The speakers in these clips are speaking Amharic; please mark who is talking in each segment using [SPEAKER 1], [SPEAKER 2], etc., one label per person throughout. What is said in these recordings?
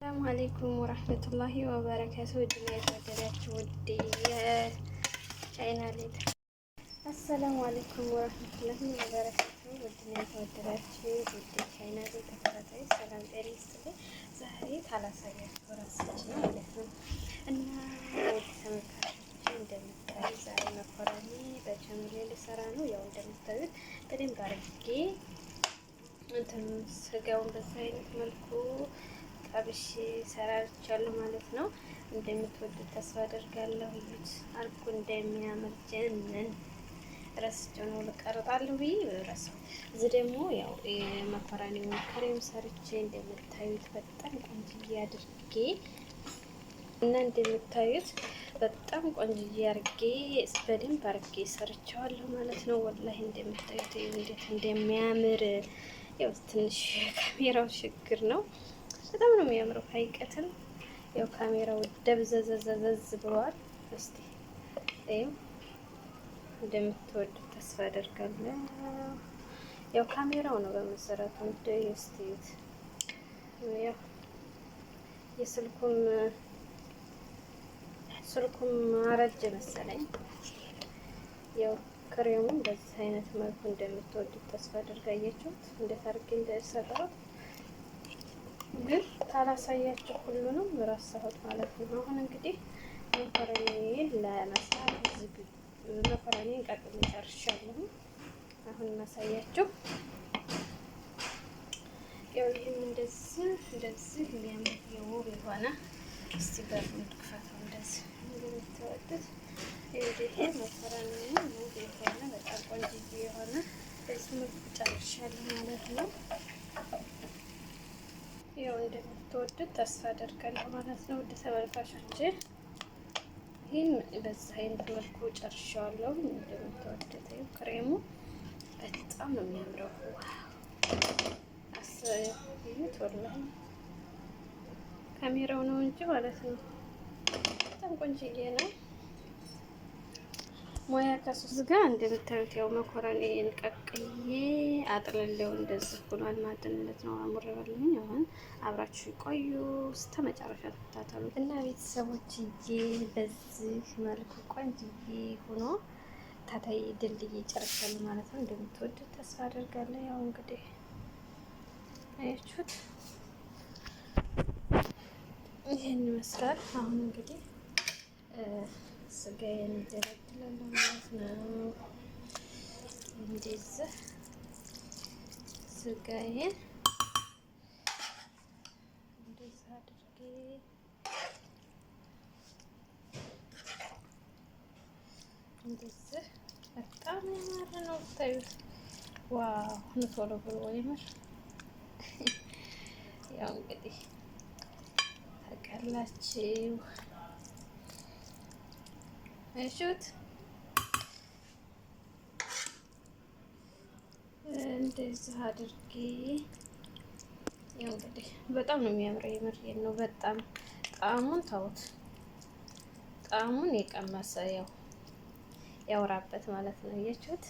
[SPEAKER 1] ሰላም አለይኩም ወራህመቱላሂ ወበረካቱ። ውድና የተወደዳችሁ ውድ የቻይናሌ አሰላሙ አለይኩም ወራህመቱላሂ ወበረካቱ። ውድና የተወደዳችሁ ውድ የቻይናሌ ተከታታዮች ሰላም ጤና ይስጥልኝ። ዛሬ ታላሳያችሁ ራሳችን ነው ማለት ነው እና ውድ ተመልካቾች እንደምታዩ ዛሬ መኮረኒ በቻናሌ ልሰራ ነው። ያው እንደምታዩት በደንብ አድርጌ ስጋውን በዛ አይነት መልኩ ጠብሼ ሰራርቻለሁ ማለት ነው። እንደምትወዱት ተስፋ አደርጋለሁ። እዩት አልኩ እንደሚያምር ጀነን ረስቼው ነው ልቀርጣለሁ ብዬ ረሳሁ። እዚህ ደግሞ ያው የመኮረኒውን ክሬም ሰርቼ እንደምታዩት በጣም ቆንጅዬ አድርጌ እና እንደምታዩት በጣም ቆንጅዬ አድርጌ በደንብ አድርጌ ሰርቼዋለሁ ማለት ነው። ወላሂ እንደምታዩት እንዴት እንደሚያምር ያው ትንሽ ካሜራው ችግር ነው። በጣም ነው የሚያምረው። ሀይቀትን ያው ካሜራው ደብዘዘዘዘዝ ብሏል። እስቲ ይኸው እንደምትወዱት ተስፋ አደርጋለሁ። ያው ካሜራው ነው በመሰረቱ እንደይስቲት ያው ስልኩም አረጀ መሰለኝ። ያው ክሬሙን በዚህ አይነት መልኩ እንደምትወዱት ተስፋ አደርጋያችሁት እንዴት አድርጌ እንደሰራው ግን ታላሳያችሁ ሁሉንም ረሳሁት ማለት ነው። አሁን እንግዲህ መኮረኒን ለመስራት መኮረኒን ቀቅዬ ጨርሻለሁ። አሁን ማሳያችሁ ያው ይሄን እንደዚህ የሚያምር የውብ የሆነ እስቲ በሩን ክፈተው እንደዚህ እንደምትወዱት ይሄ መኮረኒ ውብ የሆነ በጣም ቆንጆ የሆነ በዚህ መልኩ ጨርሻለሁ ማለት ነው። ያው እንደምትወዱት ተስፋ አደርጋለሁ ማለት ነው። ውድ ተመልካቾች ይህን በዚህ አይነት መልኩ ጨርሻለሁ። እንደምትወዱት ክሬሙ በጣም ነው የሚያምረው። አስይዩት ወላሂ ካሜራው ነው እንጂ ማለት ነው በጣም ቆንጆዬ ነው። ሞያ ከሱስ ጋር እንደምታዩት ያው መኮረኒን ቀቅዬ አጥልለው እንደዚህ ሆኗል ማለት ነው። አሙረባልኝ አሁን አብራችሁ ቆዩ እስከ መጨረሻ ተከታተሉ እና ቤተሰቦችዬ በዚህ መልኩ ቆንጆዬ ሆኖ ታታይ ድልድይ ጨርሻለሁ ማለት ነው። እንደምትወዱት ተስፋ አደርጋለሁ። ያው እንግዲህ አያችሁት ይሄን ይመስላል። አሁን እንግዲህ ስጋዬን እንደረድላለሁ ማለት ነው። እንደዚህ ስጋዬን እንደዚህ አድርጌ እንደዚህ በጣም ያማረ ነው ብታዩት። ዋው ቶሎ ብሎ ይመር ያው እንግዲህ ታውቃላችሁ። እሹት እንደዚህ አድርጌ ያው እንግዲህ በጣም ነው የሚያምረው። የምሬን ነው። በጣም ጣዕሙን ታውት ጣዕሙን የቀመሰ ያው ያወራበት ማለት ነው። እያችሁት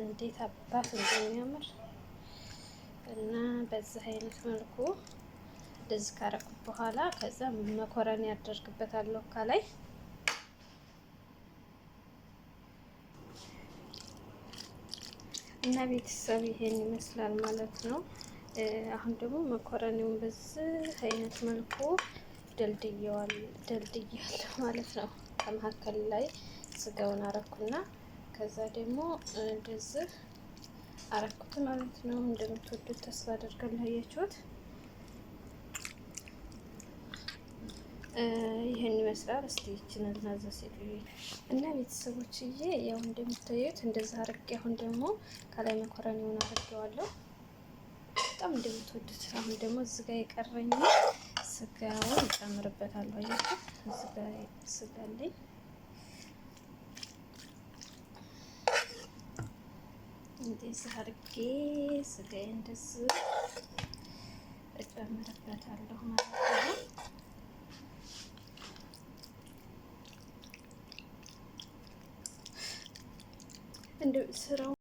[SPEAKER 1] እንዴት አባት እንደሚያምር እና በዚህ አይነት መልኩ እንደዚህ ካረኩት በኋላ ከዛ መኮረኒ ያደርግበታለሁ ከላይ እና ቤተሰብ ይሄን ይመስላል ማለት ነው። አሁን ደግሞ መኮረኒውን በዚህ አይነት መልኩ ደልድያለሁ ማለት ነው። ከመካከል ላይ ስጋውን አረኩና ከዛ ደግሞ እንደዚህ አረኩት ማለት ነው። እንደምትወዱት ተስፋ አደርጋለሁ። አያችሁት ይሄን ይመስላል። እስቲ እቺን እናዘዝ እና ቤተሰቦችዬ ያው እንደምታዩት እንደዛ አርጌ አሁን ደግሞ ከላይ መኮረኒውን አድርጌዋለሁ። በጣም እንደምትወዱት አሁን ደግሞ እዚህ ጋር የቀረኝ ስጋውን እጨምርበታለሁ። አያችሁ እዚህ ጋር ስጋ አለኝ። እንደዚህ አርጌ ስጋዬን እንደዚህ እጨምርበታለሁ ማለት ነው። እንደ ስራው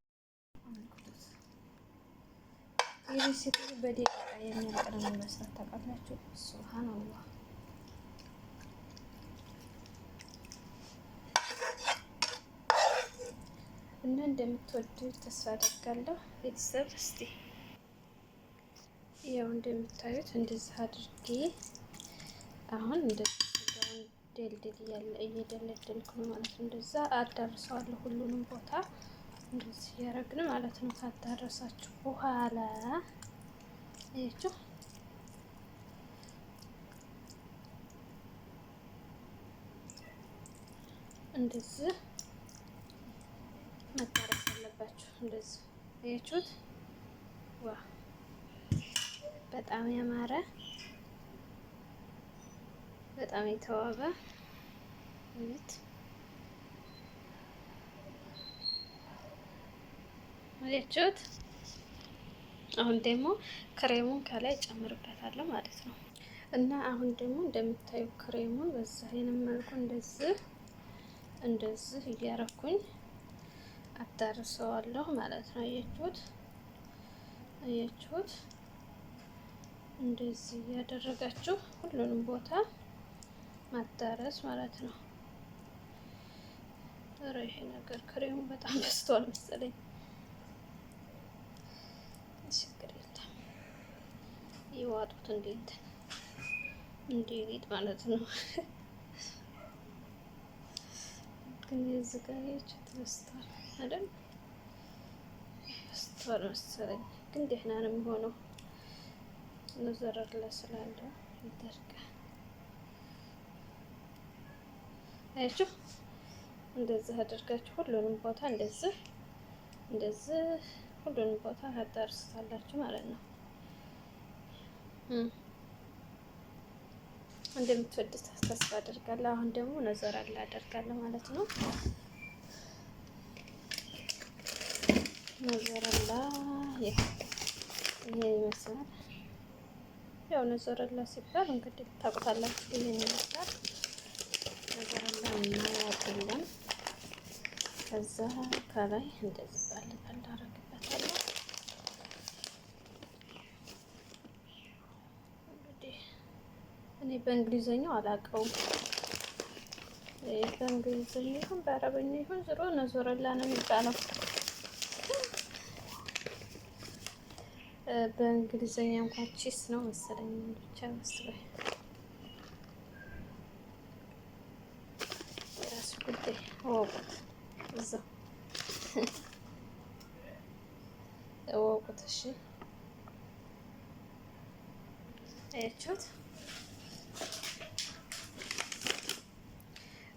[SPEAKER 1] የቤት በደቂቃ የሚያልቅ ቅርብ መስራት ታውቃላችሁ። ሱብሃንአላህ። እና እንደምትወዱት ተስፋ አደርጋለሁ ቤተሰብ። እስቲ ያው እንደምታዩት እንደዚህ አድርጌ አሁን እንደዚህ ስጋውን ደልድል እየደለደልኩ ነው ማለት ነው። እንደዛ አዳርሰዋለሁ ሁሉንም ቦታ እንደዚህ እያደረግን ማለት ነው። ካዳረሳችሁ በኋላ አያችሁ እንደዚህ መዳረስ አለባችሁ። እንደዚህ አያችሁት? ዋ በጣም ያማረ በጣም የተዋበ እውነት አያችሁት? አሁን ደግሞ ክሬሙን ከላይ ጨምርበታለሁ ማለት ነው። እና አሁን ደግሞ እንደምታዩ ክሬሙን በዛ አይነት መልኩ እንደዚህ እያረኩኝ አዳርሰዋለሁ ማለት ነው። አያችሁት? እንደዚህ እያደረጋችሁ ሁሉንም ቦታ ማዳረስ ማለት ነው። ኧረ ይሄ ነገር ክሬሙ በጣም በዝቷል መሰለኝ። ችግር የለም ይዋጡት እንዴ ሊጥ ማለት ነው። ግን የዚህ ጋር ያችሁት በዝቷል አይደል? በዝቷል መሰለኝ፣ ግን ደህና ነው የሚሆነው ነዘረላ ስላለው ይደርቃል። አያችሁ? እንደዚህ አድርጋችሁ ሁሉንም ቦታ እንደዚህ ሁሉንም ቦታ ታዳርሱታላችሁ ማለት ነው። እንደምትወዱት ተስፋ አደርጋለሁ። አሁን ደግሞ ነዘረላ አደርጋለሁ ማለት ነው። ነዘረላ ይሄ ይመስላል። ያው ነዘረላ ሲባል እንግዲህ ታውቁታላችሁ። ይሄን ይመስላል ነዘረላ እናወጣለን። ከዛ ከላይ እንደዚህ ጣል አደርግበታለሁ። እንግዲህ እኔ በእንግሊዘኛው አላውቀውም። በእንግሊዘኛ ይሁን በአረበኛ ይሁን ዝሮ ነዘረላ ነው የሚባለው። በእንግሊዘኛ እንኳን ቺስ ነው መሰለኝ ብቻ መስሎኝ የራሱ ጉዳይ እወቁት፣ እዛው እወቁት። እሺ አያችሁት?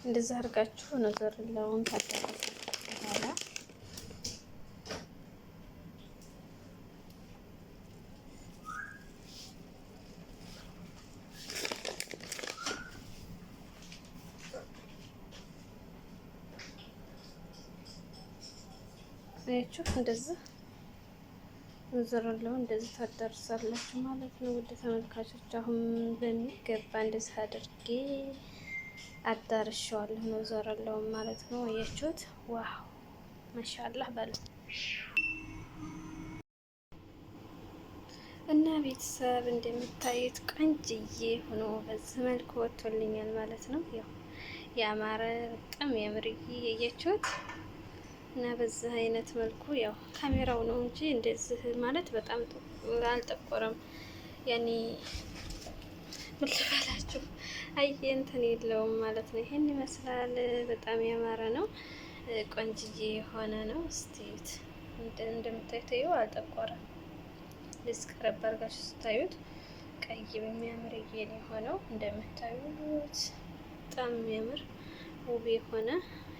[SPEAKER 1] እንደዛ አድርጋችሁ ነዘረላውን ታዳርሳችሁ በኋላ አያችሁ እንደዚህ ነዘረላውን እንደዚህ ታዳርሳላችሁ ማለት ነው። ውድ ተመልካቾች አሁን በሚገባ እንደዚህ አድርጌ አዳርሻዋለሁ ነዘረላውን ማለት ነው። አያችሁት? ዋው ማሻአላህ በሉ እና ቤተሰብ እንደምታዩት ቆንጅዬ ሆኖ በዚህ መልኩ ወጥቶልኛል ማለት ነው። ያው ያማረ በጣም ያምርዬ አያችሁት? እና በዚህ አይነት መልኩ ያው ካሜራው ነው እንጂ እንደዚህ ማለት በጣም አልጠቆረም። ያኔ ምን ልበላችሁ አየ እንትን የለውም ማለት ነው። ይሄን ይመስላል። በጣም ያማረ ነው፣ ቆንጅዬ የሆነ ነው። እስቲዩት እንደምታዩት አልጠቆረም። ልስቀረብ አድርጋችሁ ስታዩት ቀይ በሚያምር እየን የሆነው እንደምታዩት በጣም የሚያምር ውብ የሆነ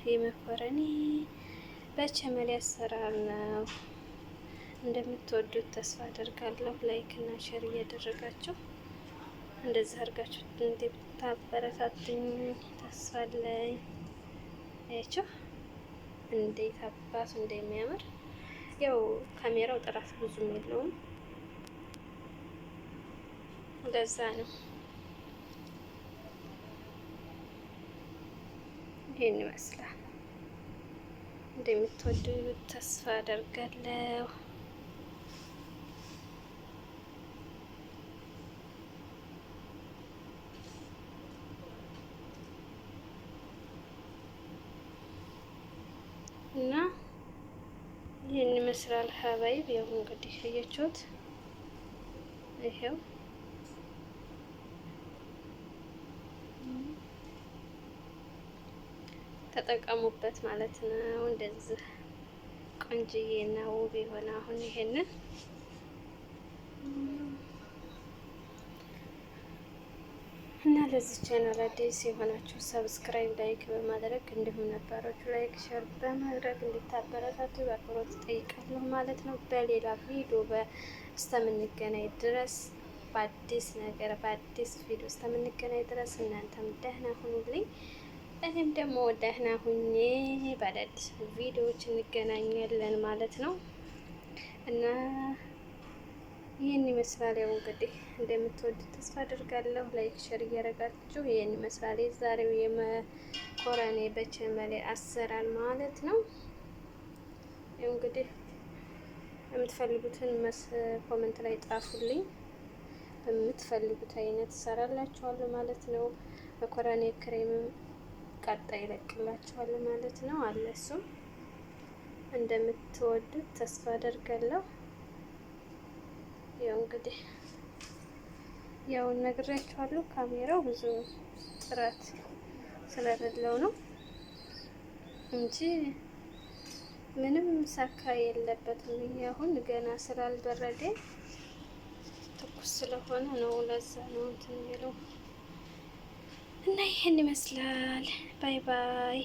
[SPEAKER 1] የመኮረኒ በቸመል አሰራር ነው። እንደምትወዱት ተስፋ አደርጋለሁ። ላይክ እና ሼር እያደረጋችሁ እንደዚህ አድርጋችሁ እንደምታበረታቱኝ ተስፋ አለኝ። አያችሁ እንዴት አባቱ እንደሚያምር። ያው ካሜራው ጥራት ብዙም የለውም፣ ለዛ ነው። ይሄን ይመስላል። እንደምትወዱት ተስፋ አደርጋለሁ። ይመስላል ሀባይብ። ያው እንግዲህ አያችሁት፣ ይሄው ተጠቀሙበት ማለት ነው። እንደዚህ ቆንጅዬ እና ውብ የሆነ አሁን ይሄንን እና ለዚህ ቻናል አዲስ የሆናችሁ ሰብስክራይብ፣ ላይክ በማድረግ እንዲሁም ነባሮቹ ላይክ፣ ሼር በማድረግ እንድታበረታቱ በአክብሮት ጠይቃለሁ ማለት ነው። በሌላ ቪዲዮ እስከምንገናኝ ድረስ በአዲስ ነገር በአዲስ ቪዲዮ እስከምንገናኝ ድረስ እናንተም ደህና ሁኑልኝ፣ እኔም ደግሞ ደህና ሁኜ በአዳዲስ ቪዲዮዎች እንገናኛለን ማለት ነው እና ይህን ይመስላል። ያው እንግዲህ እንደምትወዱት ተስፋ አድርጋለሁ። ላይክ ሼር እያደረጋችሁ ይህን ይመስላል የዛሬው የመኮረኒ በቸመሌ አሰራር ማለት ነው። ያው እንግዲህ የምትፈልጉትን ኮመንት ላይ ጣፉልኝ። በምትፈልጉት አይነት እሰራላችኋለሁ ማለት ነው። መኮረኒ ክሬምም ቀጣይ ይለቅላችኋለሁ ማለት ነው። አለ እሱም እንደምትወዱት ተስፋ አደርጋለሁ። ያው እንግዲህ ያው ነግሬያችኋለሁ። ካሜራው ብዙ ጥራት ስለሌለው ነው እንጂ ምንም ሳካ የለበትም። አሁን ገና ስላልበረደ ትኩስ ስለሆነ ነው፣ ለዛ ነው እንትን የሚለው እና ይሄን ይመስላል። ባይ ባይ።